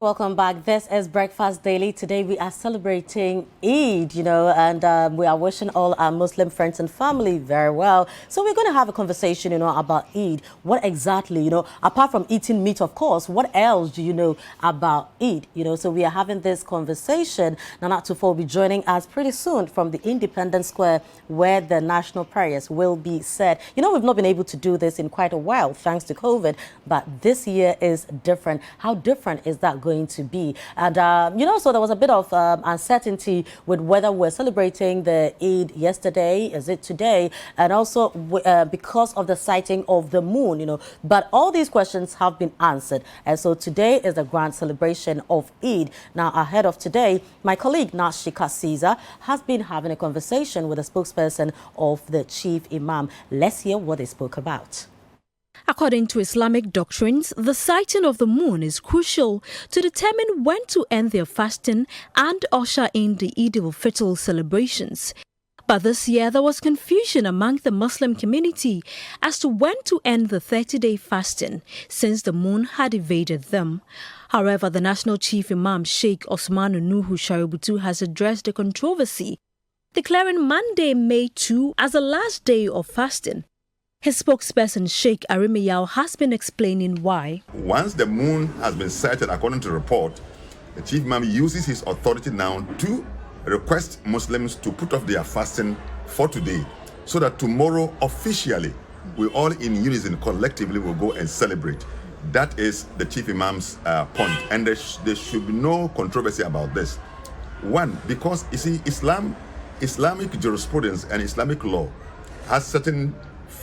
Welcome back. This is Breakfast Daily. Today we are celebrating Eid, and we are wishing all our Muslim friends and family very well. So we're going to have a conversation, about Eid. What exactly, apart from eating meat, of course, what else do you know about Eid? So we are having this conversation. Nana Tufo will be joining us pretty soon from the Independence Square where the national prayers will be said. We've not been able to do this in quite a while thanks to COVID, but this year is different. How different is that going to be? And so there was a bit of uncertainty with whether we're celebrating the Eid yesterday, is it today, and also because of the sighting of the moon, but all these questions have been answered, and so today is the grand celebration of Eid. Now, ahead of today, my colleague Nashika Caesar has been having a conversation with the spokesperson of the chief imam. Let's hear what they spoke about. According to Islamic doctrines, the sighting of the moon is crucial to determine when to end their fasting and usher in the Eid-el-Fitr celebrations. But this year, there was confusion among the Muslim community as to when to end the 30-day fasting, since the moon had evaded them. However, the National Chief Imam Sheikh Osman Nuhu Shaributu has addressed the controversy, declaring Monday, May 2 as the last day of fasting. His spokesperson, Sheikh Arimiyao, has been explaining why. Once the moon has been sighted, according to the report, the chief imam uses his authority now to request Muslims to put off their fasting for today, so that tomorrow, officially, we all in unison, collectively, will go and celebrate. That is the chief imam's point, and there should be no controversy about this. One, because you see, Islamic jurisprudence and Islamic law has certain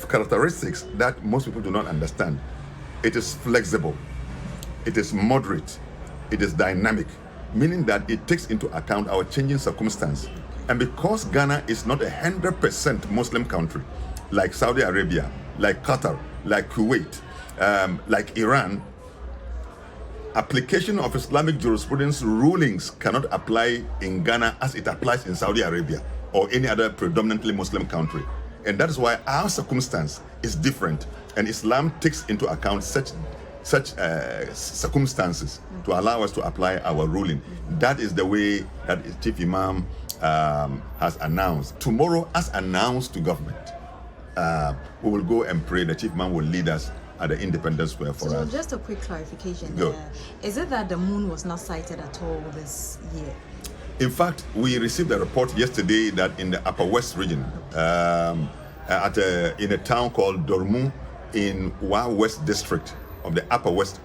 characteristics that most people do not understand. It is flexible, it is moderate, it is dynamic, meaning that it takes into account our changing circumstance. And because Ghana is not 100% Muslim country, like Saudi Arabia, like Qatar, like Kuwait, like Iran, application of Islamic jurisprudence rulings cannot apply in Ghana as it applies in Saudi Arabia or any other predominantly Muslim country. And that is why our circumstance is different, and Islam takes into account such circumstances to allow us to apply our ruling. That is the way that Chief Imam has announced. Tomorrow, as announced to government, we will go and pray. The Chief Imam will lead us at the Independence Square for us. So just a quick clarification. Go. Is it that the moon was not sighted at all this year? In fact, we received a report yesterday that in the Upper West region, in a town called Dormu, in Wa West district of the Upper West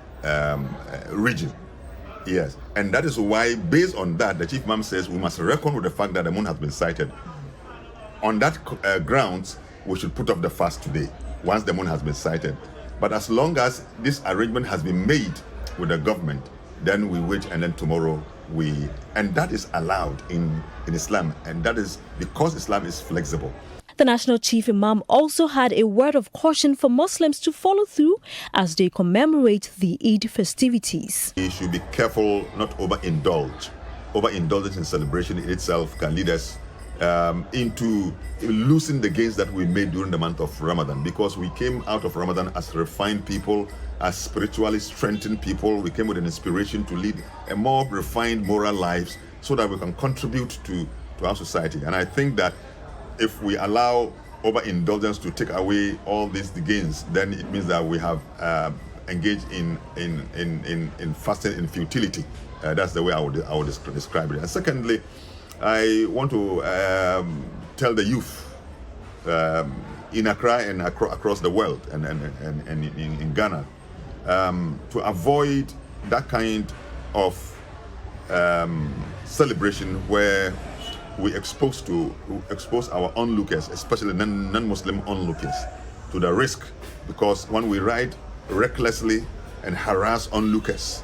region. Yes, and that is why, based on that, the Chief Imam says we must reckon with the fact that the moon has been sighted. On that grounds, we should put off the fast today, once the moon has been sighted. But as long as this arrangement has been made with the government, then we wait, and then tomorrow and that is allowed in Islam, and that is because Islam is flexible. The National Chief Imam also had a word of caution for Muslims to follow through as they commemorate the Eid festivities. We should be careful not overindulge. Overindulgence in celebration in itself can lead us into losing the gains that we made during the month of Ramadan, because we came out of Ramadan as refined people, as spiritually strengthened people. We came with an inspiration to lead a more refined moral lives so that we can contribute to our society. And I think that if we allow overindulgence to take away all these gains, then it means that we have engaged in fasting in futility. That's the way I would describe it. And secondly, I want to tell the youth in Accra and across the world and in Ghana to avoid that kind of celebration where we expose our onlookers, especially non-Muslim onlookers, to the risk, because when we ride recklessly and harass onlookers,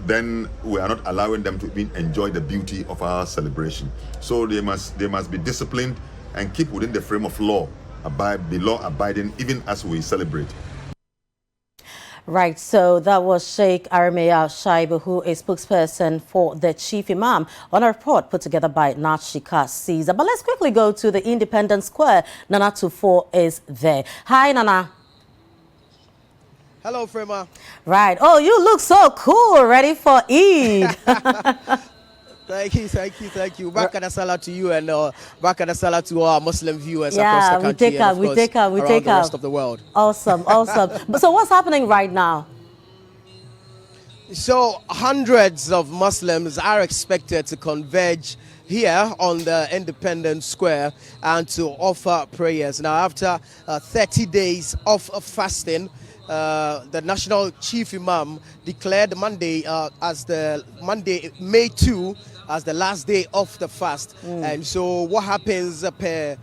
then we are not allowing them to enjoy the beauty of our celebration. So they must be disciplined and keep within the frame of law, be law-abiding even as we celebrate. Right, so that was Sheikh Arimiyao Shaibu, who is spokesperson for the Chief Imam, on a report put together by Nashika Caesar. But let's quickly go to the Independence Square. Nana Tufo is there. Hi, Nana. Hello, Frema. Right. Oh, you look so cool, ready for Eid. Thank you. Barakah Salah to you and Barakah Salah to our Muslim viewers across Yeah, the country and we take around the up. rest of the world. Awesome. But so what's happening right now? So hundreds of Muslims are expected to converge here on the Independence Square and to offer prayers. Now, after 30 days of fasting, the National Chief Imam declared Monday May 2 as the last day of the fast. And so what happens per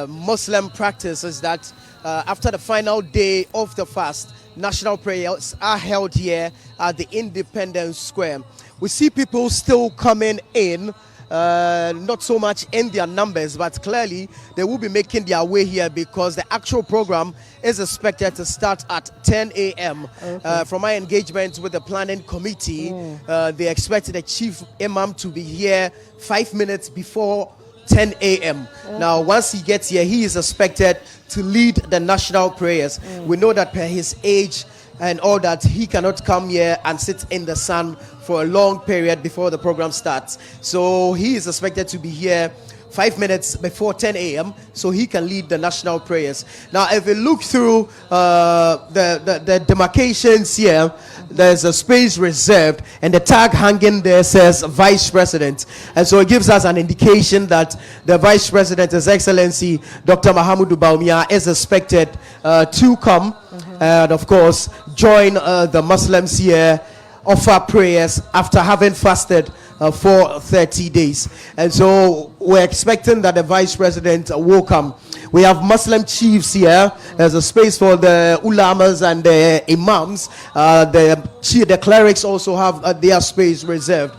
Muslim practice is that after the final day of the fast, national prayers are held here at the Independence Square. We see people still coming in, not so much in their numbers, but clearly they will be making their way here because the actual program is expected to start at 10 a.m. Okay. From my engagement with the planning committee, they expect the chief imam to be here 5 minutes before 10 a.m. Now, once he gets here, he is expected to lead the national prayers. We know that per his age and all that, he cannot come here and sit in the sun for a long period before the program starts. So he is expected to be here 5 minutes before 10 a.m. so he can lead the national prayers. Now, if we look through the demarcations here, there's a space reserved and the tag hanging there says Vice President. And so it gives us an indication that the Vice President, His Excellency Dr. Mahamudu Bawumia, is expected to come and, of course, join the Muslims here, offer prayers after having fasted for 30 days. And so we're expecting that the Vice President will come. We have Muslim chiefs here. There's a space for the ulamas and the imams. The clerics also have their space reserved.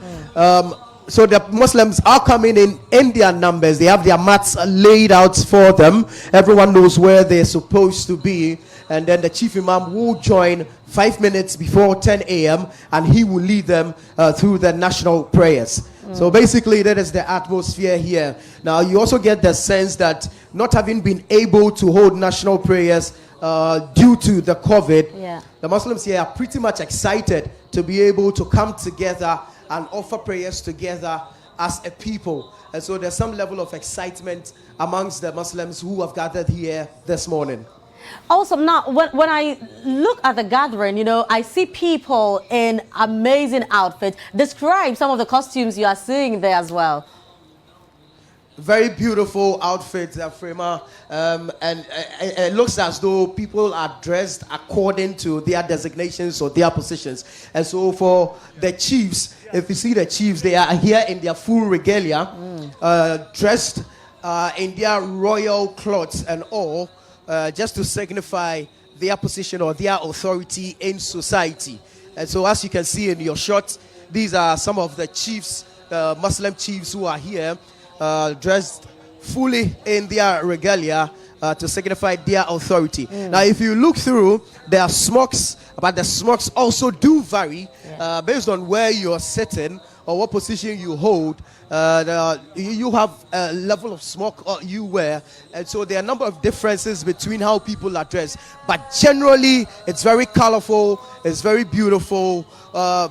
So the Muslims are coming in their numbers. They have their mats laid out for them. Everyone knows where they're supposed to be. And then the chief imam will join 5 minutes before 10 a.m. and he will lead them through the national prayers. So basically that is the atmosphere here. Now you also get the sense that not having been able to hold national prayers due to the COVID, the Muslims here are pretty much excited to be able to come together and offer prayers together as a people. And so there's some level of excitement amongst the Muslims who have gathered here this morning. Awesome. Now, when I look at the gathering, you know, I see people in amazing outfits. Describe some of the costumes you are seeing there as well. Very beautiful outfits, Frema, and it looks as though people are dressed according to their designations or their positions. And so for the chiefs, if you see the chiefs, they are here in their full regalia, dressed in their royal clothes and all, just to signify their position or their authority in society. And so as you can see in your shot, these are some of the chiefs, Muslim chiefs who are here, dressed fully in their regalia to signify their authority. Now, if you look through, there are smokes, but the smokes also do vary based on where you're sitting or what position you hold. You have a level of smoke you wear, and so there are a number of differences between how people are dressed, but generally it's very colorful, it's very beautiful,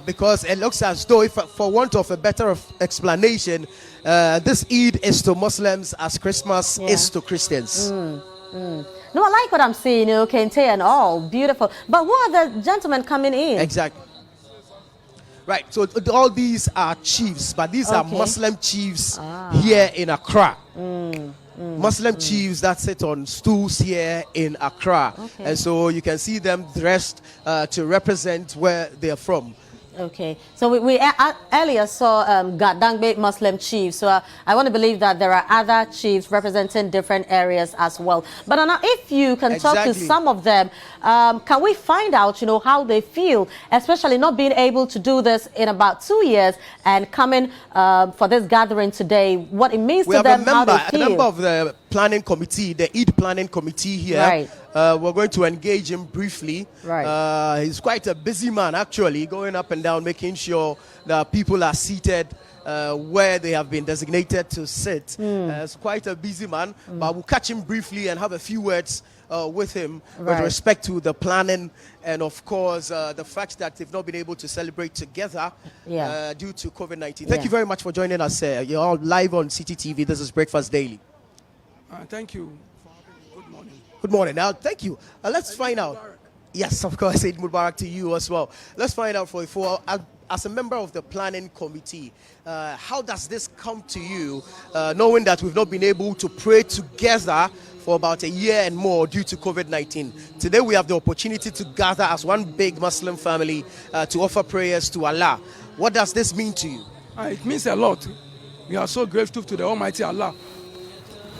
because it looks as though, if for want of a better explanation, this Eid is to Muslims as Christmas is to Christians. No, I like what I'm seeing, you know, kente and all, beautiful. But who are the gentlemen coming in? Exactly. Right, so all these are chiefs, but these are Muslim chiefs here in Accra. Muslim chiefs that sit on stools here in Accra. And so you can see them dressed to represent where they're from. Okay, so we earlier saw Gadangbe Muslim chiefs, so I want to believe that there are other chiefs representing different areas as well. But now, if you can talk to some of them, can we find out, you know, how they feel, especially not being able to do this in about 2 years and coming for this gathering today, what it means to them, how they feel? A member of the planning committee, the Eid planning committee here. We're going to engage him briefly. He's quite a busy man, actually, going up and down, making sure that people are seated where they have been designated to sit. It's quite a busy man, but we'll catch him briefly and have a few words with him with Right. respect to the planning and, of course, the fact that they've not been able to celebrate together due to COVID-19. Thank you very much for joining us. You're all live on CTTV. This is Breakfast Daily. Thank you. Good morning. Good morning. Now, thank you. Let's find out. Yes, of course, Eid Mubarak to you as well. Let's find out as a member of the planning committee, how does this come to you, knowing that we've not been able to pray together for about a year and more due to COVID-19? Today we have the opportunity to gather as one big Muslim family to offer prayers to Allah. What does this mean to you? It means a lot. We are so grateful to the Almighty Allah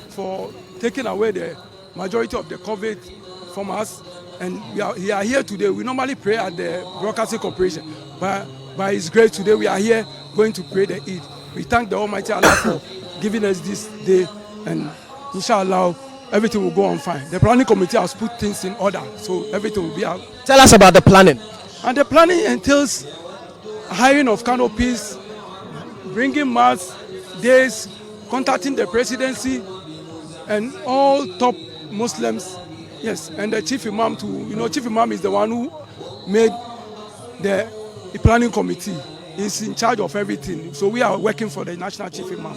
for taking away the majority of the COVID from us. And we are here today. We normally pray at the Broadcasting Corporation, but by His grace today we are here going to pray the Eid. We thank the Almighty Allah for giving us this day, and inshallah everything will go on fine. The planning committee has put things in order, so everything will be out. Tell us about the planning. And the planning entails hiring of canopies, bringing mats, days, contacting the presidency and all top Muslims. Yes, and the chief imam too. Chief imam is the one who made the planning committee. He's in charge of everything. So we are working for the national chief imam.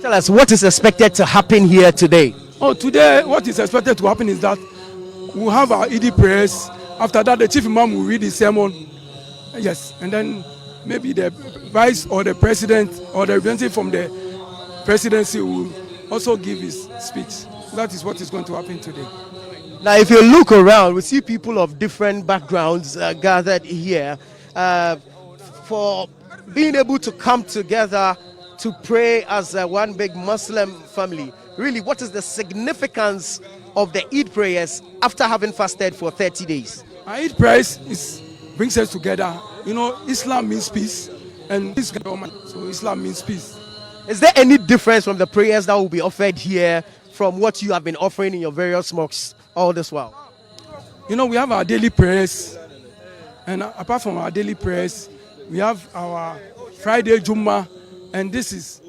Tell us what is expected to happen here today. Today what is expected to happen is that we'll have our Eid prayers. After that, the chief imam will read his sermon. Yes, and then maybe the vice or the president or the representative from the presidency will also give his speech. That is what is going to happen today. Now, if you look around, we see people of different backgrounds gathered here for being able to come together to pray as one big Muslim family. Really, what is the significance of the Eid prayers after having fasted for 30 days? Our Eid prayers brings us together. Islam means peace, and this government, so Islam means peace. Is there any difference from the prayers that will be offered here from what you have been offering in your various mosques all this while? We have our daily prayers, and apart from our daily prayers, we have our Friday Jummah, and this is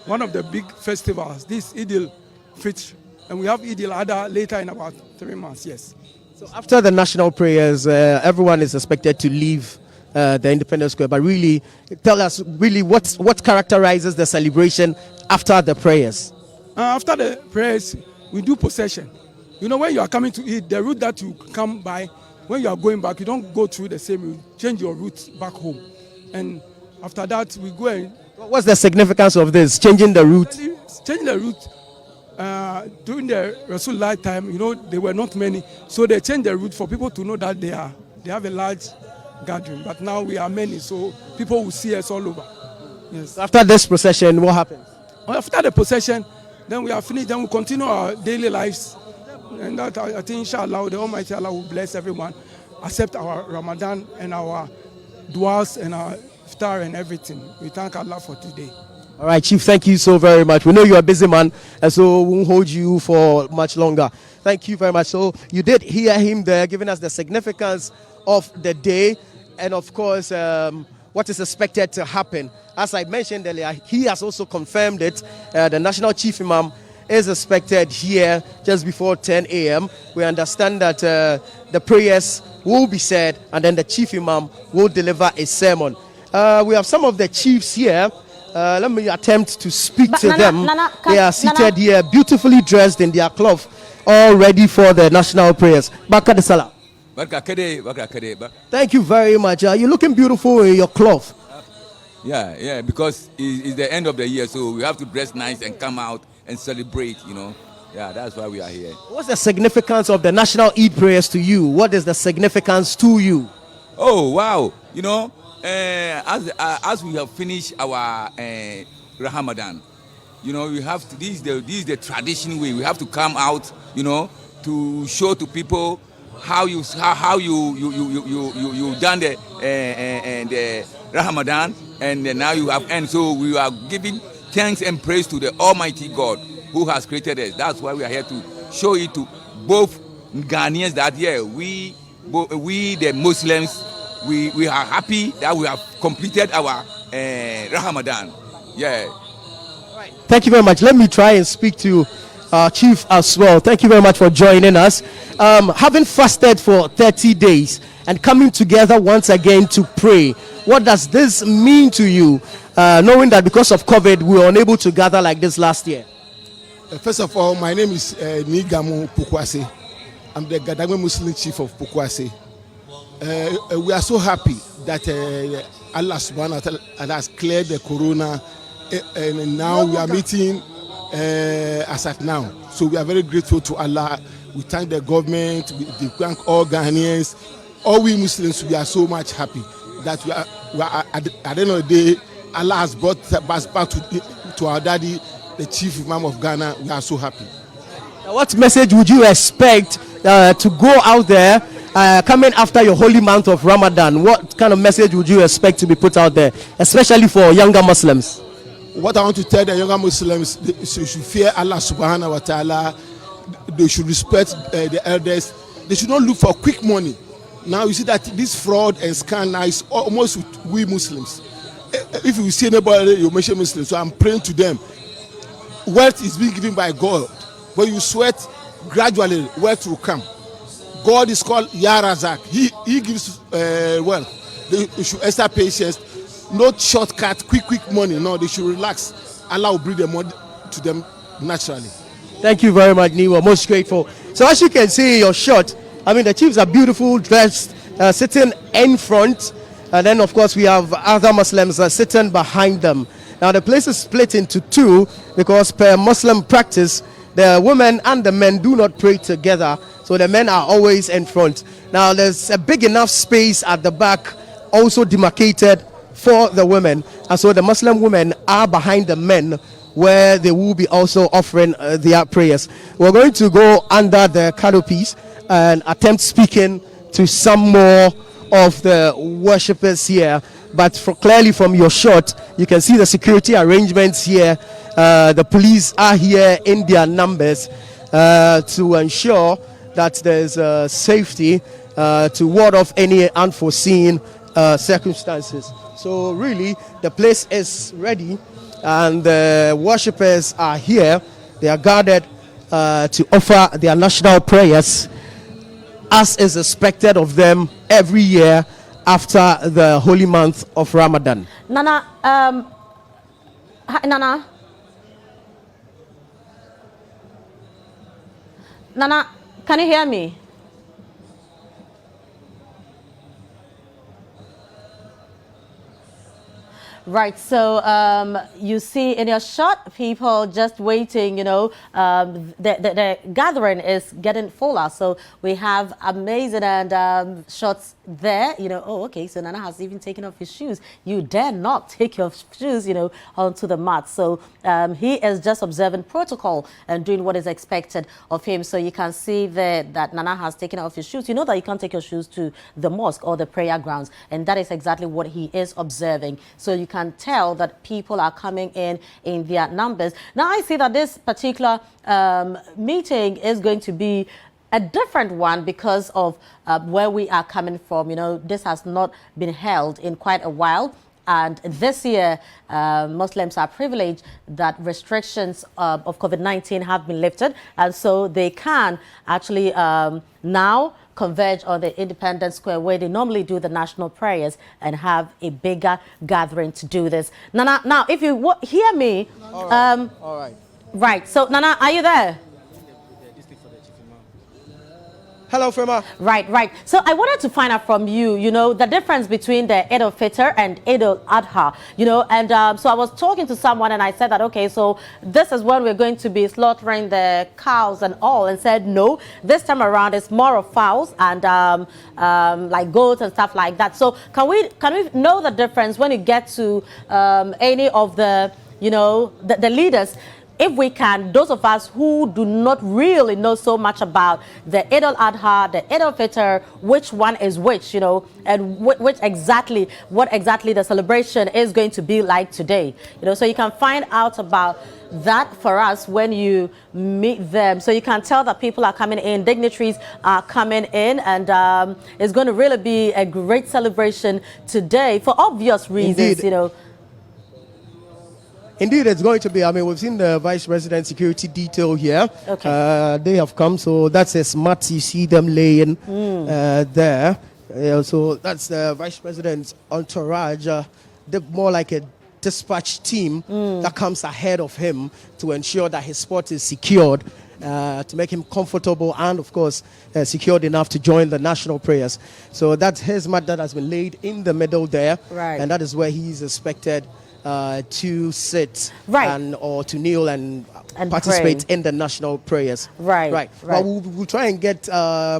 one of the big festivals. This Eid-el-Fitr, and we have Eid-el-Adha later in about 3 months. Yes. So after the national prayers, everyone is expected to leave the Independence Square. But really, tell us really what characterizes the celebration after the prayers. After the prayers, we do procession. When you are coming to Eid, the route that you come by, when you are going back, you don't go through the same route. Change your route back home. And after that, we go and... What's the significance of this, changing the route? Changing the route. During the Rasulullah time, there were not many. So they changed the route for people to know that they have a large gathering. But now we are many, so people will see us all over. Yes. After this procession, what happens? After the procession, then we are finished. Then we continue our daily lives. And that, I think, inshallah, the Almighty Allah will bless everyone, accept our Ramadan and our du'as and our iftar and everything. We thank Allah for today. All right, Chief, thank you so very much. We know you're a busy man, and so we won't hold you for much longer. Thank you very much. So you did hear him there giving us the significance of the day and, of course, what is expected to happen. As I mentioned earlier, he has also confirmed it. The National Chief Imam is expected here just before 10 a.m. We understand that the prayers will be said, and then the Chief Imam will deliver a sermon. We have some of the chiefs here. Let me attempt to speak to them. They are seated here, beautifully dressed in their cloth, all ready for the national prayers. Barka Salah. Thank you very much. You're looking beautiful in your cloth. Yeah, because it's the end of the year, so we have to dress nice and come out and celebrate, Yeah, that's why we are here. What's the significance of the national Eid prayers to you? What is the significance to you? Oh, wow. As we have finished our Ramadan, we have to, this is the traditional way. We have to come out, to show to people how you done the Ramadan, and now you have end. So we are giving thanks and praise to the Almighty God who has created us. That's why we are here to show it to both Ghanaians that we the Muslims, we are happy that we have completed our Ramadan. Yeah. Thank you very much. Let me try and speak to Chief as well. Thank you very much for joining us. Having fasted for 30 days and coming together once again to pray, what does this mean to you, knowing that because of COVID we were unable to gather like this last year? First of all, my name is Nigamu Pukwase. I'm the Gadagwe Muslim chief of Pukwase. We are so happy that Allah subhanahu wa ta'ala has cleared the corona, and now we are meeting as at now. So we are very grateful to Allah. We thank the government, we thank all Ghanaians, all we Muslims. We are so much happy that we are at the end of the day, Allah has brought us back to our daddy, the chief imam of Ghana. We are so happy. Now, what message would you expect to go out there coming after your holy month of Ramadan? What kind of message would you expect to be put out there, especially for younger Muslims? What I want to tell the younger Muslims, they should fear Allah subhanahu wa ta'ala. They should respect the elders. They should not look for quick money. Now you see that this fraud and scam now is almost with we Muslims. If you see anybody, you mention Muslims. So I'm praying to them. Wealth is being given by God. When you sweat, gradually wealth will come. God is called Ya Razak. He gives wealth. They should extra patience. Not shortcut, quick money. No, they should relax. Allah will bring the money to them naturally. Thank you very much, Niwa. Most grateful. So as you can see in your shot, I mean, the chiefs are beautiful, dressed, sitting in front. And then, of course, we have other Muslims sitting behind them. Now, the place is split into two because per Muslim practice, the women and the men do not pray together. So the men are always in front. Now, there's a big enough space at the back, also demarcated for the women. And so the Muslim women are behind the men, where they will be also offering their prayers. We're going to go under the canopies and attempt speaking to some more of the worshippers here. But clearly from your shot, you can see the security arrangements here. The police are here in their numbers to ensure that there's safety to ward off any unforeseen circumstances. So really, the place is ready and the worshippers are here. They are gathered to offer their national prayers, as is expected of them every year after the holy month of Ramadan. Nana, Nana, can you hear me? Right, so you see in your shot, people just waiting, you know, the gathering is getting fuller. So we have amazing and shots there, you know. Oh, okay, so Nana has even taken off his shoes. You dare not take your shoes, you know, onto the mat. So he is just observing protocol and doing what is expected of him. So you can see there that Nana has taken off his shoes. You know that you can't take your shoes to the mosque or the prayer grounds. And that is exactly what he is observing. So you can tell that people are coming in their numbers. Now I see that this particular meeting is going to be a different one because of where we are coming from. You know, this has not been held in quite a while. And this year, Muslims are privileged that restrictions of COVID-19 have been lifted. And so they can actually now converge on the Independence Square where they normally do the national prayers and have a bigger gathering to do this. Nana, now, if you hear me. All right. All right. Right. So, Nana, are you there? Hello, Frema. Right. So I wanted to find out from you, you know, the difference between the Eid-el-Fitr and Eid-el-Adha, you know, and so I was talking to someone and I said that, okay, so this is when we're going to be slaughtering the cows and all, and said, no, this time around it's more of fowls and like goats and stuff like that. So can we know the difference when you get to any of the, you know, the leaders? If we can, those of us who do not really know so much about the Eid-el-Adha, the Eid-el-Fitr, which one is which, you know, and what exactly the celebration is going to be like today, you know, so you can find out about that for us when you meet them. So you can tell that people are coming in, dignitaries are coming in, and it's going to really be a great celebration today for obvious reasons. Indeed. You know. Indeed, it's going to be. I mean, we've seen the Vice President security detail here. Okay. They have come, so that's a smart. You see them laying there. So that's the Vice President's entourage. More like a dispatch team that comes ahead of him to ensure that his spot is secured, to make him comfortable and, of course, secured enough to join the national prayers. So that's his mat that has been laid in the middle there. Right. And that is where he's expected to sit or to kneel and participate in the national prayers. Right. But we'll try and get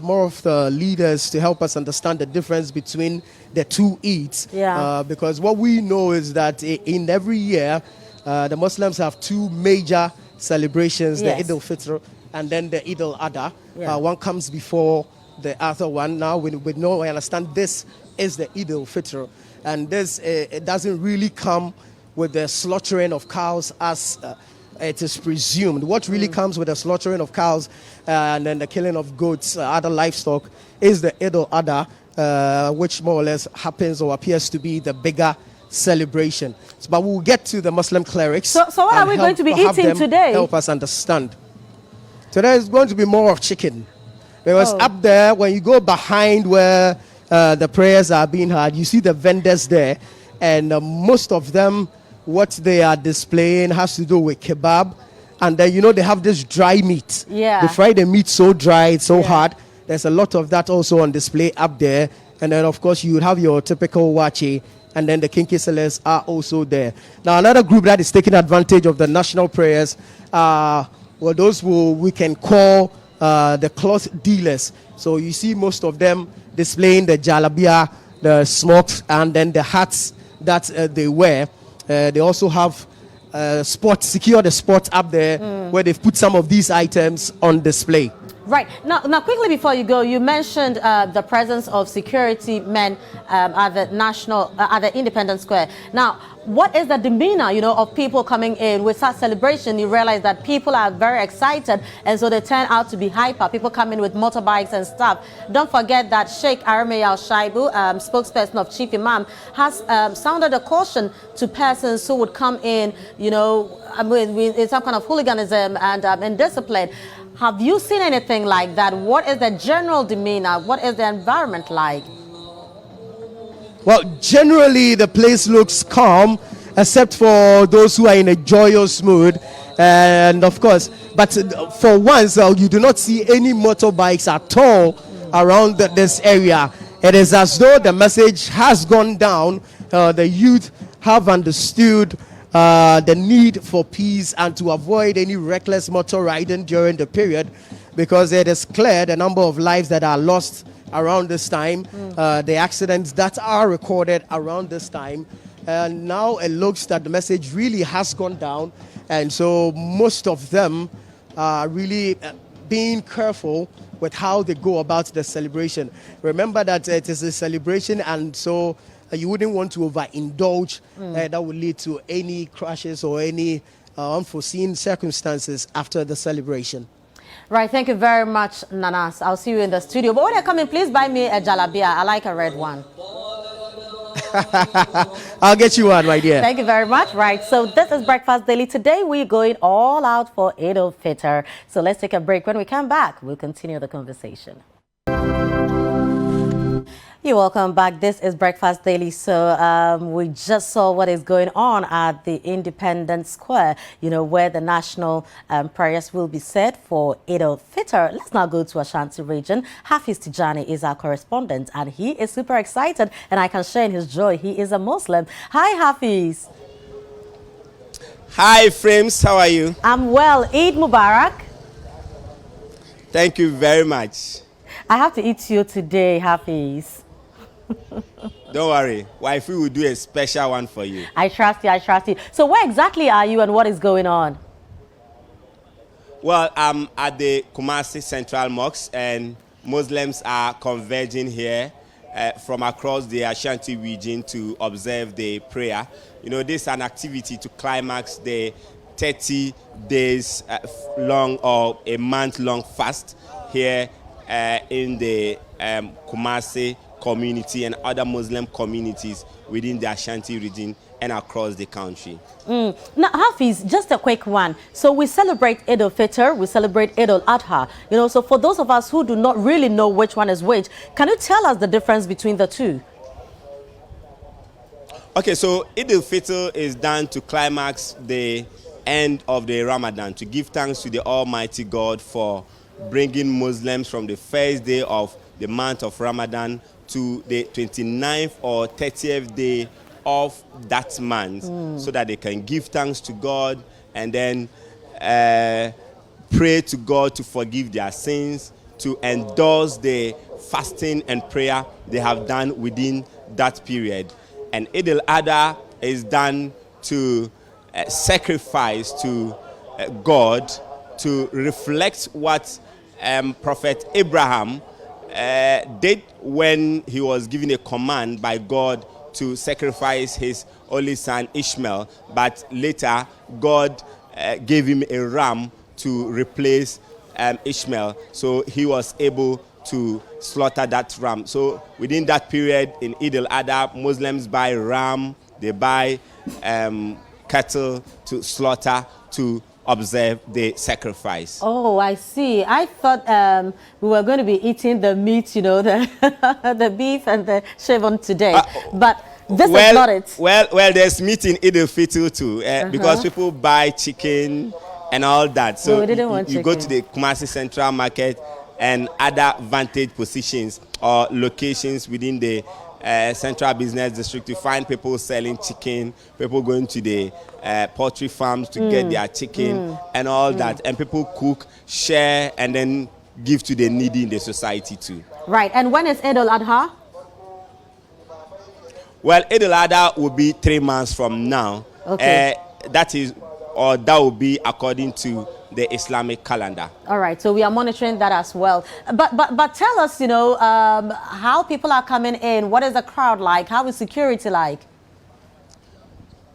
more of the leaders to help us understand the difference between the two Eids. Yeah. Because what we know is that in every year, the Muslims have two major celebrations, the Eid-el-Fitr and then the Eid-el-Adha. Yeah. One comes before the other one. Now we understand this is the Eid-el-Fitr. And this, it doesn't really come with the slaughtering of cows as it is presumed. What really comes with the slaughtering of cows and then the killing of goats, other livestock, is the Eid-el-Adha, which more or less happens or appears to be the bigger celebration. But we'll get to the Muslim clerics. So what are we going to be eating today? Help us understand. Today is going to be more of chicken. Because up there, when you go behind where the prayers are being had, you see the vendors there, and most of them, what they are displaying has to do with kebab, and then they have this dry meat. Yeah. They fry the meat so dry, it's so hard. There's a lot of that also on display up there, and then of course you would have your typical wache, and then the kinky sellers are also there. Now another group that is taking advantage of the national prayers are those who we can call the cloth dealers. So you see most of them displaying the jalabia, the smokes, and then the hats that they wear. They also have secure the spot up there where they've put some of these items on display. Right. Now, quickly before you go, you mentioned the presence of security men at the Independence Square. Now, what is the demeanor, of people coming in with such celebration? You realize that people are very excited, and so they turn out to be hyper. People come in with motorbikes and stuff. Don't forget that Sheikh Arame Al-Shaibu, spokesperson of Chief Imam, has sounded a caution to persons who would come in, with some kind of hooliganism and indiscipline. Have you seen anything like that? What is the general demeanor? What is the environment like? Well, generally the place looks calm, except for those who are in a joyous mood. And of course, but for once, you do not see any motorbikes at all around this area. It is as though the message has gone down. The youth have understood the need for peace and to avoid any reckless motor riding during the period, because it is clear the number of lives that are lost around this time, the accidents that are recorded around this time. And now it looks that the message really has gone down, and so most of them are really being careful with how they go about the celebration. Remember that it is a celebration, and so you wouldn't want to overindulge. That would lead to any crashes or any unforeseen circumstances after the celebration. Right, thank you very much, Nanas. I'll see you in the studio. But when you come in, please buy me a jalabia. I like a red one. I'll get you one, my dear. Thank you very much. Right, so this is Breakfast Daily. Today we're going all out for Eid-el-Fitr. So let's take a break. When we come back, we'll continue the conversation. You're welcome back. This is Breakfast Daily. So we just saw what is going on at the Independence Square, where the national prayers will be said for Eid-el-Fitr. Let's now go to Ashanti region. Hafiz Tijani is our correspondent, and he is super excited, and I can share in his joy. He is a Muslim. Hi, Hafiz. Hi, Frames. How are you? I'm well. Eid Mubarak. Thank you very much. I have to eat you today, Hafiz. Don't worry, wifey will do a special one for you. I trust you, I trust you. So where exactly are you and what is going on? Well, I'm at the Kumasi Central Mosque, and Muslims are converging here from across the Ashanti region to observe the prayer. This is an activity to climax the 30 days long or a month-long fast here in the Kumasi community and other Muslim communities within the Ashanti region and across the country. Now, Hafiz, just a quick one. So we celebrate Eid-el-Fitr, we celebrate Eid-el-Adha. You know, so for those of us who do not really know which one is which, can you tell us the difference between the two? Okay, so Eid-el-Fitr is done to climax the end of the Ramadan, to give thanks to the Almighty God for bringing Muslims from the first day of the month of Ramadan to the 29th or 30th day of that month, so that they can give thanks to God and then pray to God to forgive their sins, to endorse the fasting and prayer they have done within that period. And Eid-el-Adha is done to sacrifice to God, to reflect what Prophet Abraham did when he was given a command by God to sacrifice his only son Ishmael, but later God gave him a ram to replace Ishmael, so he was able to slaughter that ram. So within that period in Eid-el-Adha, Muslims buy ram, they buy cattle to slaughter to observe the sacrifice. Oh, I see. I thought we were going to be eating the meat, you know, the, the beef and the shavon today. But this is not it. Well, there's meat in Eid-el-Fitr too, because people buy chicken and all that. So no, we didn't want you go to the Kumasi Central Market and other vantage positions or locations within the Central Business District to find people selling chicken, people going to the poultry farms to get their chicken and all that. And people cook, share, and then give to the needy in the society too. Right. And when is Eid-el-Adha? Well, Eid-el-Adha will be 3 months from now. Okay. That will be according to the Islamic calendar. All right, so we are monitoring that as well. But tell us, you know, how people are coming in. What is the crowd like? How is security like?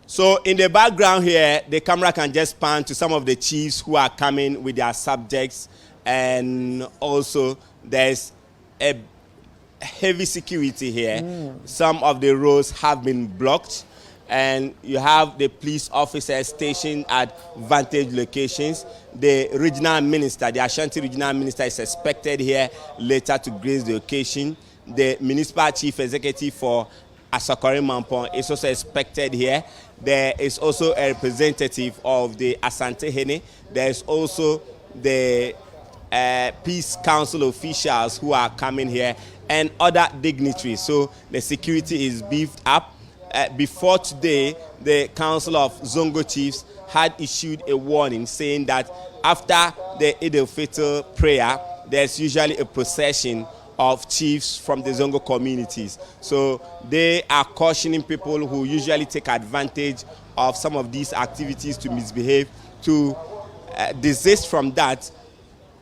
So in the background here, the camera can just pan to some of the chiefs who are coming with their subjects, and also there's a heavy security here. Some of the roads have been blocked, and you have the police officers stationed at vantage locations. The regional minister, the Ashanti regional minister, is expected here later to grace the occasion. The municipal chief executive for Asokore Mampong is also expected here. There is also a representative of the Asante Hene. There is also the Peace Council officials who are coming here and other dignitaries. So the security is beefed up. Before today, the Council of Zongo Chiefs had issued a warning saying that after the Eid-el-Fitr prayer, there's usually a procession of chiefs from the Zongo communities. So they are cautioning people who usually take advantage of some of these activities to misbehave, to desist from that,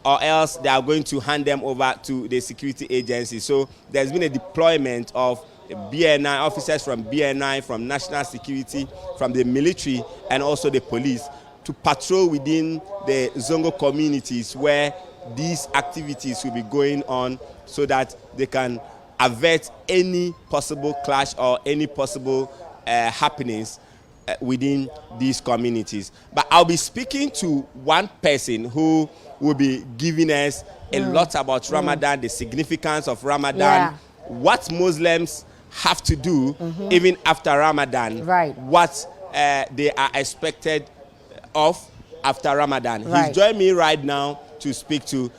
or else they are going to hand them over to the security agency. So there's been a deployment of BNI, officers from BNI, from National Security, from the military, and also the police to patrol within the Zongo communities where these activities will be going on, so that they can avert any possible clash or any possible happenings within these communities. But I'll be speaking to one person who will be giving us a lot about Ramadan, the significance of Ramadan, what Muslims have to do even after Ramadan, what they are expected of after Ramadan. He's joined me right now to speak to.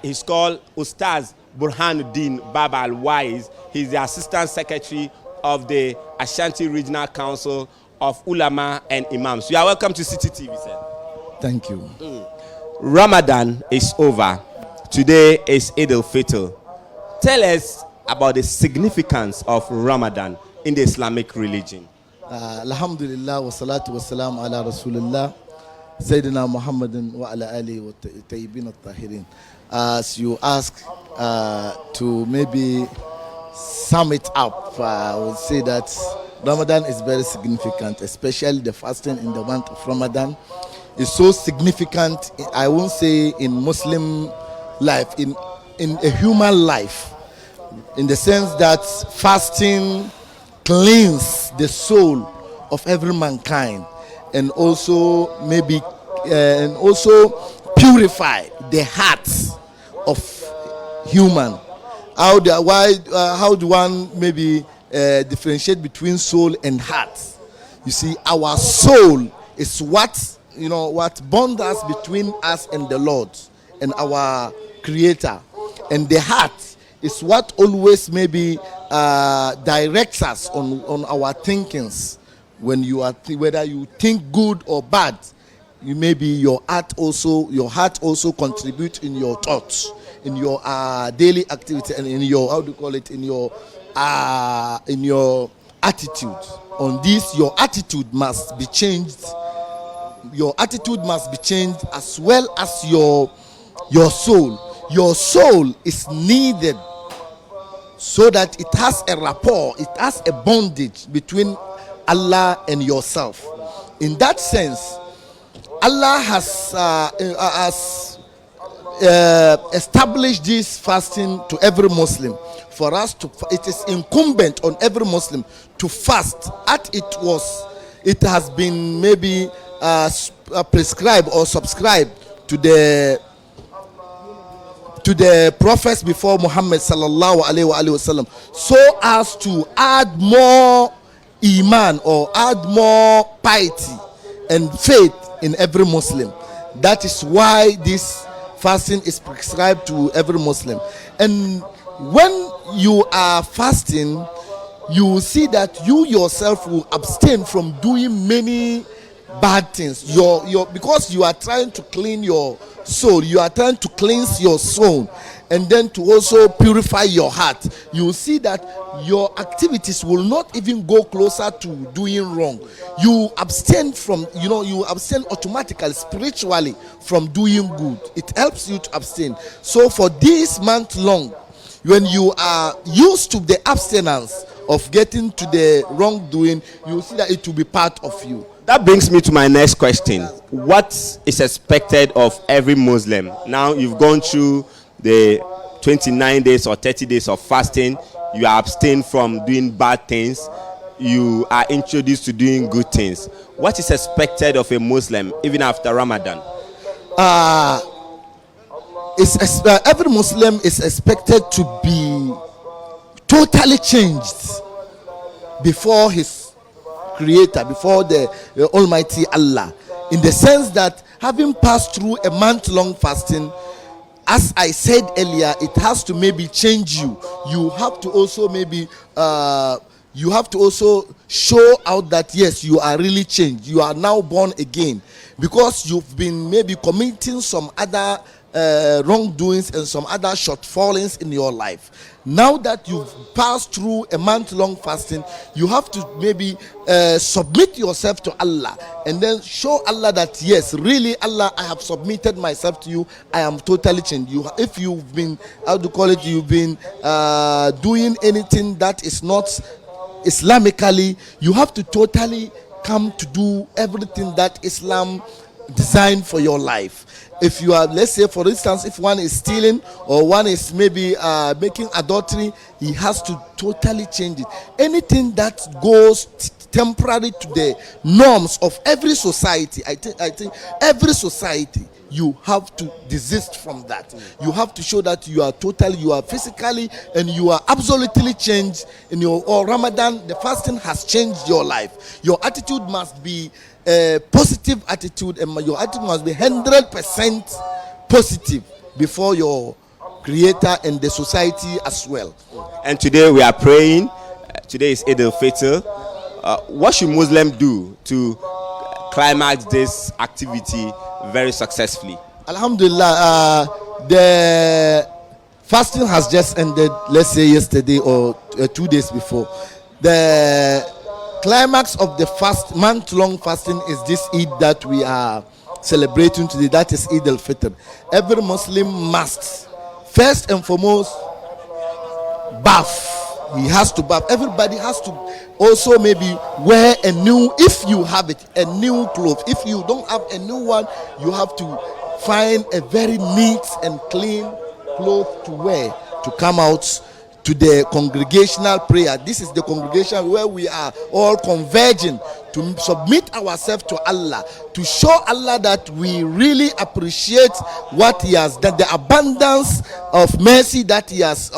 He's called Ustaz Burhanuddin Baba Al-Wais. He's the Assistant Secretary of the Ashanti Regional Council of Ulama and Imams. You are welcome to City TV, sir. Thank you. Ramadan is over. Today is Eid-el-Fitr. Tell us about the significance of Ramadan in the Islamic religion. Alhamdulillah wa salatu wa salam ala Rasulullah Sayyidina Muhammadin wa ala alihi wa tayyibin at-tahirin. As you ask to maybe sum it up, I would say that Ramadan is very significant, especially the fasting in the month of Ramadan is so significant. I won't say in Muslim life, in a human life. in the sense that fasting cleans the soul of every mankind, and also maybe and also purify the hearts of human. How do one maybe differentiate between soul and heart? You see, our soul is what bonds us between us and the Lord and our Creator, and the heart is what always maybe directs us on our thinkings. When you are whether you think good or bad, your heart also contribute in your thoughts, in your daily activity, and in your in your attitude. On this, your attitude must be changed. Your attitude must be changed, as well as your soul. Your soul is needed so that it has a rapport, it has a bondage between Allah and yourself. In that sense, Allah has established this fasting to every Muslim. For us it is incumbent on every Muslim to fast. It has been maybe prescribed or subscribed to the prophets before Muhammad sallallahu alaihi wasallam, so as to add more iman or add more piety and faith in every Muslim. That is why this fasting is prescribed to every Muslim. And when you are fasting, you will see that you yourself will abstain from doing many bad things. Because you are trying to clean your soul, you are trying to cleanse your soul, and then to also purify your heart. You will see that your activities will not even go closer to doing wrong. You abstain from, you abstain automatically, spiritually, from doing good. It helps you to abstain. So for this month long, when you are used to the abstinence of getting to the wrongdoing, you will see that it will be part of you. That brings me to my next question. What is expected of every Muslim? Now you've gone through the 29 days or 30 days of fasting. You are abstained from doing bad things. You are introduced to doing good things. What is expected of a Muslim even after Ramadan? Every Muslim is expected to be totally changed before his Creator, before the Almighty Allah, in the sense that having passed through a month-long fasting, as I said earlier, it has to maybe change you. You have to also show out that yes, you are really changed. You are now born again, because you've been maybe committing some other wrongdoings and some other shortfallings in your life. Now that you've passed through a month-long fasting, you have to maybe submit yourself to Allah, and then show Allah that yes, really, Allah, I have submitted myself to you. I am totally changed. If you've been, you've been doing anything that is not Islamically, you have to totally come to do everything that Islam designed for your life. If you are, let's say for instance, if one is stealing or one is maybe making adultery, he has to totally change it. Anything that goes temporary to the norms of every society, I think every society, you have to desist from that. You have to show that you are physically and you are absolutely changed in your Ramadan. The fasting has changed your life. Your attitude must be a positive attitude, and your attitude must be 100% positive before your Creator and the society as well. And today we are praying. Today is Eid-el-Fitr. What should Muslims do to climax this activity very successfully? Alhamdulillah, the fasting has just ended, let's say yesterday or 2 days before. The climax of the month-long fasting is this Eid that we are celebrating today. That is Eid-el-Fitr. Every Muslim must, first and foremost, bath. He has to bath. Everybody has to also maybe wear a new, if you have it, a new cloth. If you don't have a new one, you have to find a very neat and clean cloth to wear to come out to the congregational prayer. This is the congregation where we are all converging to submit ourselves to Allah, to show Allah that we really appreciate what He has done, the abundance of mercy that He has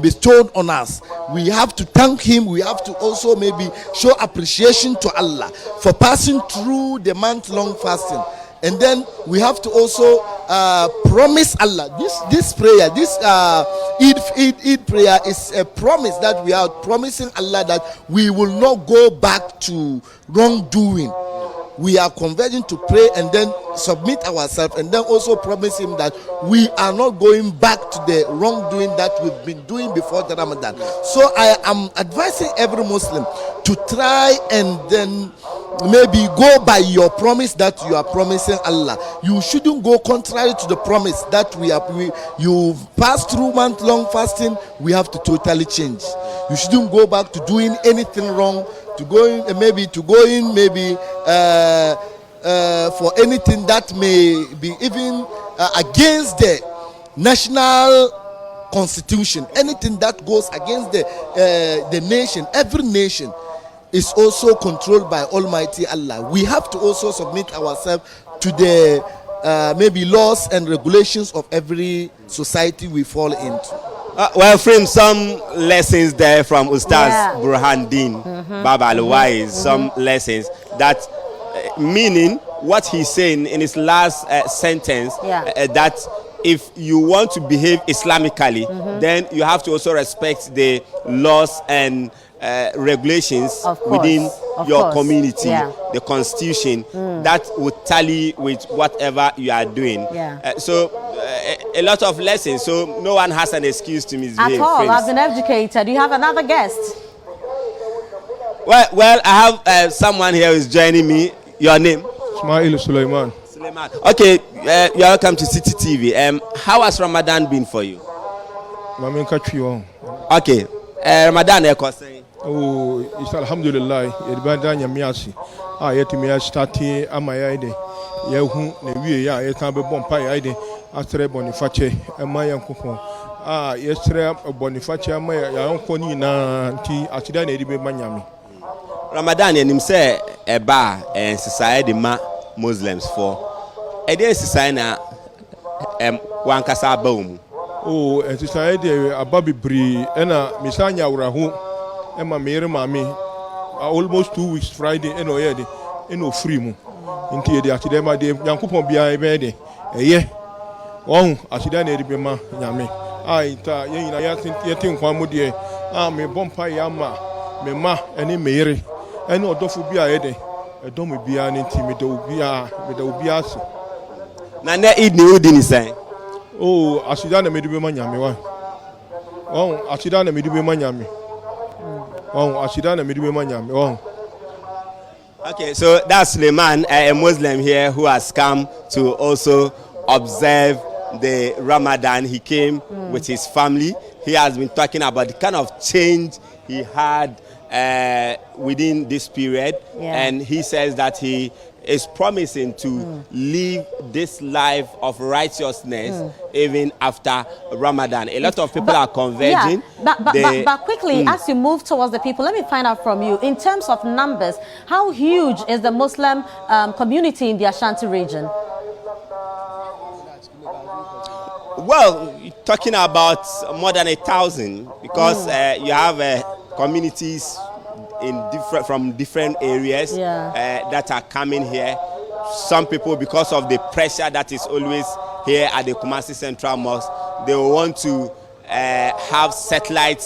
bestowed on us. We have to thank Him. We have to also maybe show appreciation to Allah for passing through the month-long fasting. And then we have to also promise Allah. This prayer, this Eid prayer is a promise that we are promising Allah that we will not go back to wrongdoing. We are converging to pray and then submit ourselves, and then also promise Him that we are not going back to the wrongdoing that we've been doing before the Ramadan. So I am advising every Muslim to try and then maybe go by your promise that you are promising Allah. You shouldn't go contrary to the promise that you've passed through month-long fasting. We have to totally change. You shouldn't go back to doing anything wrong, to go in for anything that may be even against the national constitution. Anything that goes against the nation, every nation is also controlled by Almighty Allah. We have to also submit ourselves to the maybe laws and regulations of every society we fall into. Well, friends, some lessons there from Ustaz Burhanuddin Baba Al-Wais, some lessons that meaning what he's saying in his last sentence, that if you want to behave Islamically, then you have to also respect the laws and regulations within your community, the constitution that would tally with whatever you are doing. So a lot of lessons, so no one has an excuse to misbehave. At all, friends. I've been educated. You have another guest? Well, I have someone here who is joining me. Your name? Ismail Suleiman. Okay, you're welcome to City TV. How has Ramadan been for you? Okay, Ramadan, oh, it's alhamdulillah. Yedibanda nyamiasi. Yetimi starting amayaide. Yehu newie ya yetambe bompa yaide. Astre boniface amaya nkopon. Yestre boniface amaya yanko ni na nti atida na edibe manyami. Ramadan yenim se eba society ma Muslims for. Ede society na wankasa abawmu. Oh, society ababibri ena misanya urahu. Emma mere mami almost 2 weeks Friday eno yede eno free mu nti yede atide ma de yankopon bia ebe de eye won atide na edibe ma nyame ta yina yatin kwa mu de me bompa ya ma me ma ene mere ene odofo bia yede edom bia ne nti me da obia so na na Eid ni odi ni sai oh atide na me edibe ma nyame wa won atide na me edibe ma nyame. Okay, so that's Suleiman, a Muslim here who has come to also observe the Ramadan. He came with his family. He has been talking about the kind of change he had within this period, and he says that he is promising to live this life of righteousness even after Ramadan. A lot of people are converging. But quickly, as you move towards the people, let me find out from you, in terms of numbers, how huge is the Muslim community in the Ashanti region? Well, you're talking about more than 1,000 because you have communities from different areas that are coming here. Some people, because of the pressure that is always here at the Kumasi Central Mosque, they want to have satellite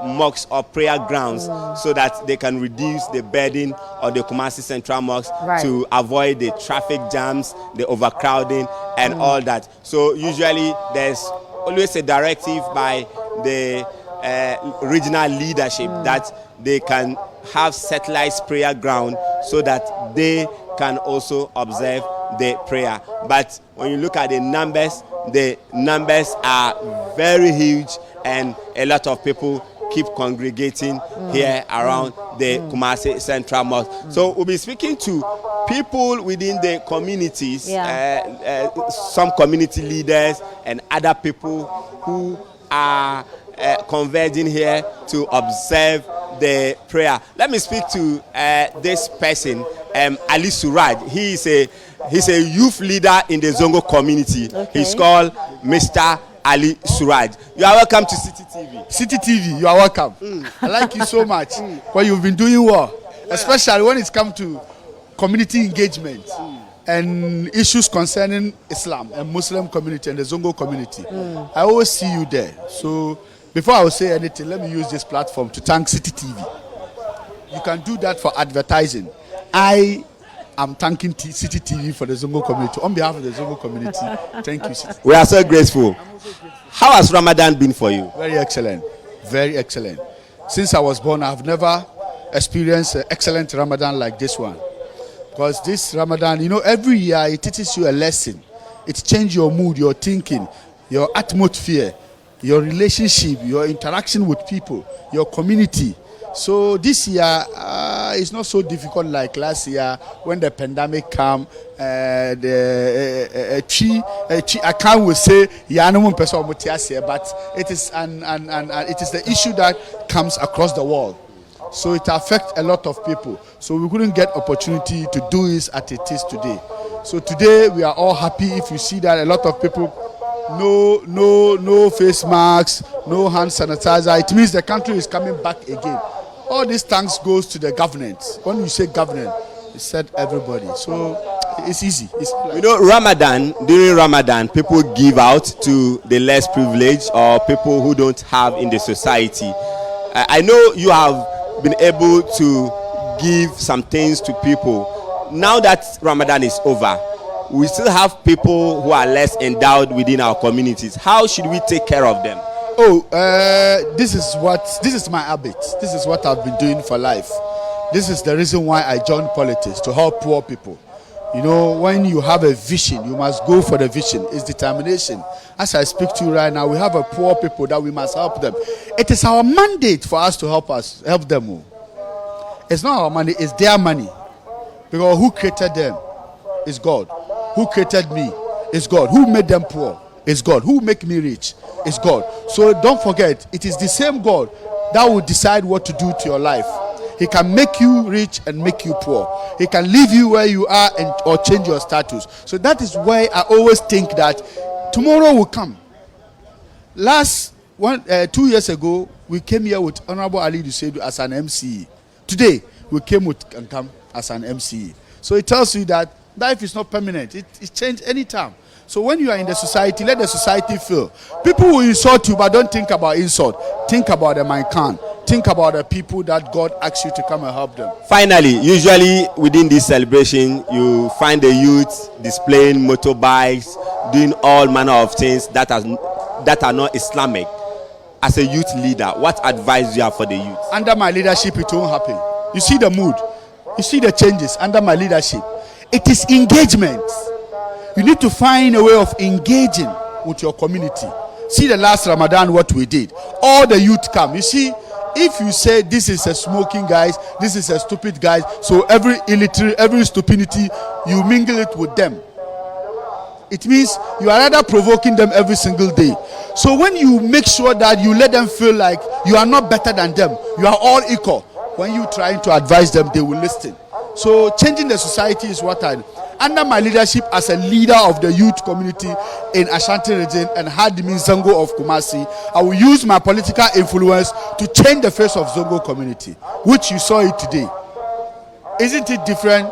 mosques or prayer grounds so that they can reduce the burden of the Kumasi Central Mosque to avoid the traffic jams, the overcrowding, and all that. So usually there's always a directive by the regional leadership that they can have satellite prayer ground so that they can also observe the prayer. But when you look at the numbers are very huge, and a lot of people keep congregating here around the Kumasi Central Mosque. So we'll be speaking to people within the communities, some community leaders and other people who are converging here to observe the prayer. Let me speak to this person, Ali Suraj. He's a youth leader in the Zongo community. Okay. He's called Mr. Ali Suraj. You are welcome to City TV. City TV, you are welcome. I like you so much. Well, you've been doing well, especially when it's come to community engagement and issues concerning Islam and Muslim community and the Zongo community. I always see you there. So before I will say anything, let me use this platform to thank City TV. You can do that for advertising. I am thanking City TV for the Zongo community. On behalf of the Zongo community, thank you, City. We are so grateful. How has Ramadan been for you? Very excellent. Very excellent. Since I was born, I've never experienced an excellent Ramadan like this one. Because this Ramadan, you know, every year it teaches you a lesson. It changes your mood, your thinking, your atmosphere, your relationship, your interaction with people, your community. So this year it's not so difficult like last year when the pandemic came. I can't will say but it is it is the issue that comes across the world. So it affects a lot of people. So we couldn't get opportunity to do it as it is today. So today we are all happy. If you see that a lot of people, no face masks, no hand sanitizer, it means the country is coming back again. All these thanks goes to the government. When you say government, it said everybody. So it's easy. You know, during Ramadan, people give out to the less privileged or people who don't have in the society. I know you have been able to give some things to people. Now that Ramadan is over, we still have people who are less endowed within our communities. How should we take care of them? This is my habit. This is what I've been doing for life. This is the reason why I joined politics, to help poor people. You know, when you have a vision, you must go for the vision. It's determination. As I speak to you right now, we have a poor people that we must help them. It is our mandate for us to help them. It's not our money, it's their money. Because who created them is God. Who created me is God. Who made them poor is God. Who make me rich is God. So don't forget, it is the same God that will decide what to do to your life. He can make you rich and make you poor. He can leave you where you are or change your status. So that is why I always think that tomorrow will come. 2 years ago, we came here with Honorable Ali Dusedu as an MCE. Today, we came with Kankam as an MCE. So it tells you that life is not permanent. It changes anytime. So when you are in the society, let the society feel. People will insult you, but don't think about insult. Think about the mankind. Think about the people that God asks you to come and help them. Finally, usually within this celebration, you find the youth displaying motorbikes, doing all manner of things that are not Islamic. As a youth leader, what advice do you have for the youth? Under my leadership, it won't happen. You see the mood. You see the changes under my leadership. It is engagement. You need to find a way of engaging with your community. See the last Ramadan, what we did. All the youth come. You see, if you say this is a smoking guys, this is a stupid guys, so every illiterate, every stupidity, you mingle it with them. It means you are rather provoking them every single day. So when you make sure that you let them feel like you are not better than them, you are all equal. When you trying to advise them, they will listen. So changing the society is what I do. Under my leadership as a leader of the youth community in Ashanti region and Hadimi Zango of Kumasi, I will use my political influence to change the face of Zongo community, which you saw it today. Isn't it different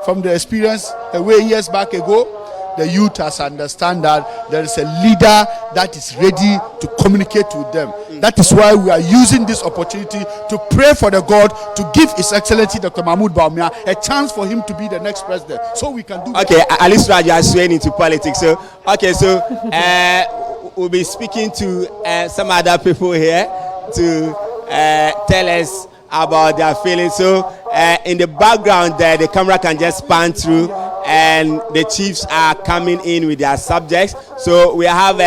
from the experience a way years back ago? The youth has understand that there is a leader that is ready to communicate with them. That is why we are using this opportunity to pray for the God to give His Excellency Dr. Mahmoud Bawumia a chance for him to be the next president. So we can do. Okay, Ali Suraj is swaying into politics. So we'll be speaking to some other people here to tell us about their feelings. So in the background there, the camera can just pan through, and the chiefs are coming in with their subjects. So we have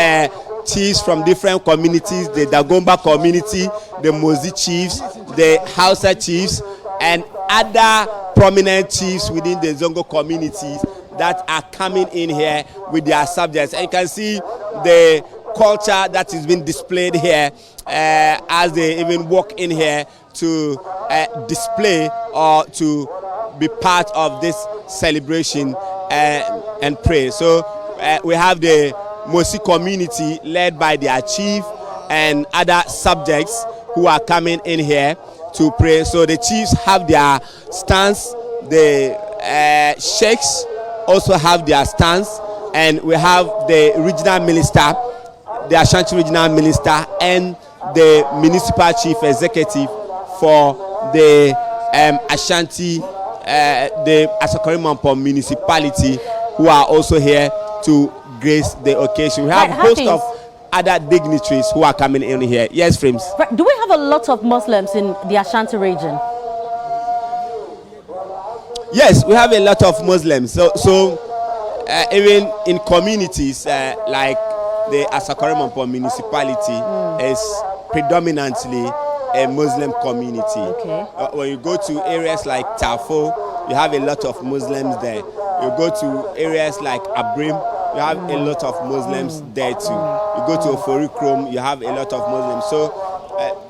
chiefs from different communities, the Dagomba community, the Mozi chiefs, the Hausa chiefs, and other prominent chiefs within the Zongo communities that are coming in here with their subjects. And you can see the culture that is being displayed here as they even walk in here to display or to be part of this celebration and pray. So we have the Mosi community led by their chief and other subjects who are coming in here to pray. So the chiefs have their stance, the sheikhs also have their stance, and we have the regional minister, the Ashanti regional minister, and the municipal chief executive for the Ashanti, the Asokore-Mampong municipality, who are also here to grace the occasion. We have a host of other dignitaries who are coming in here. Yes, Frames. Do we have a lot of Muslims in the Ashanti region? Yes, we have a lot of Muslims. So even in communities like the Asokore-Mampong municipality is predominantly a Muslim community. Okay. When you go to areas like Tafo, you have a lot of Muslims there. You go to areas like Abrim, you have a lot of Muslims there too. You go to Oforikrom, you have a lot of Muslims. So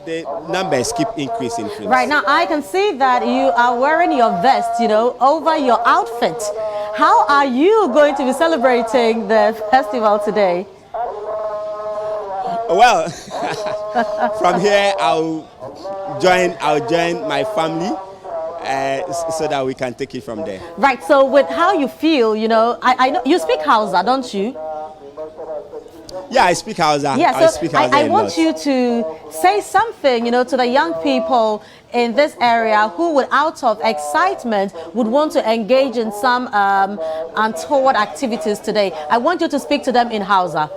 the numbers keep increasing. Right now, I can see that you are wearing your vest, you know, over your outfit. How are you going to be celebrating the festival today? Well, from here I'll join my family so that we can take it from there. Right. So with how you feel, you know, I know you speak Hausa, don't you? Yeah, I speak Hausa. Yeah, I speak Hausa I want you to say something, you know, to the young people in this area who would, out of excitement, would want to engage in some untoward activities today. I want you to speak to them in Hausa.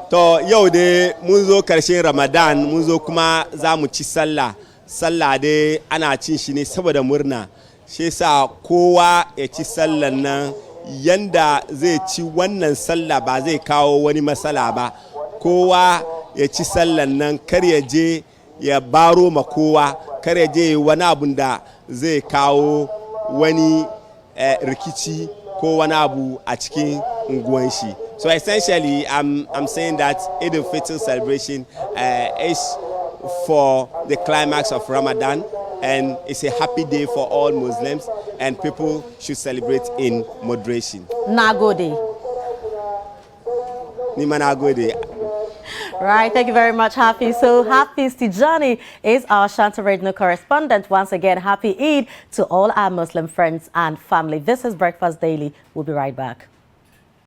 To yau dai mun zo karshen Ramadan, mun zo kuma za mu ci sallah. Sallah dai ana cin shi ne saboda murna. Shi yasa kowa ya ci sallan nan yanda zai ci wannan sallah ba zai kawo wani matsala ba. Kowa ya ci sallan nan kar ya je ya baro ma kowa, kar ya je wani abun da zai kawo wani rikici ko wani abu a cikin unguwan shi. So essentially, I'm saying that Eid-el-Fitr celebration is for the climax of Ramadan, and it's a happy day for all Muslims, and people should celebrate in moderation. Nagode. Nima nagode. Right, thank you very much, Happy. So Happy Tijani is our Ashanti regional correspondent. Once again, happy Eid to all our Muslim friends and family. This is Breakfast Daily. We'll be right back.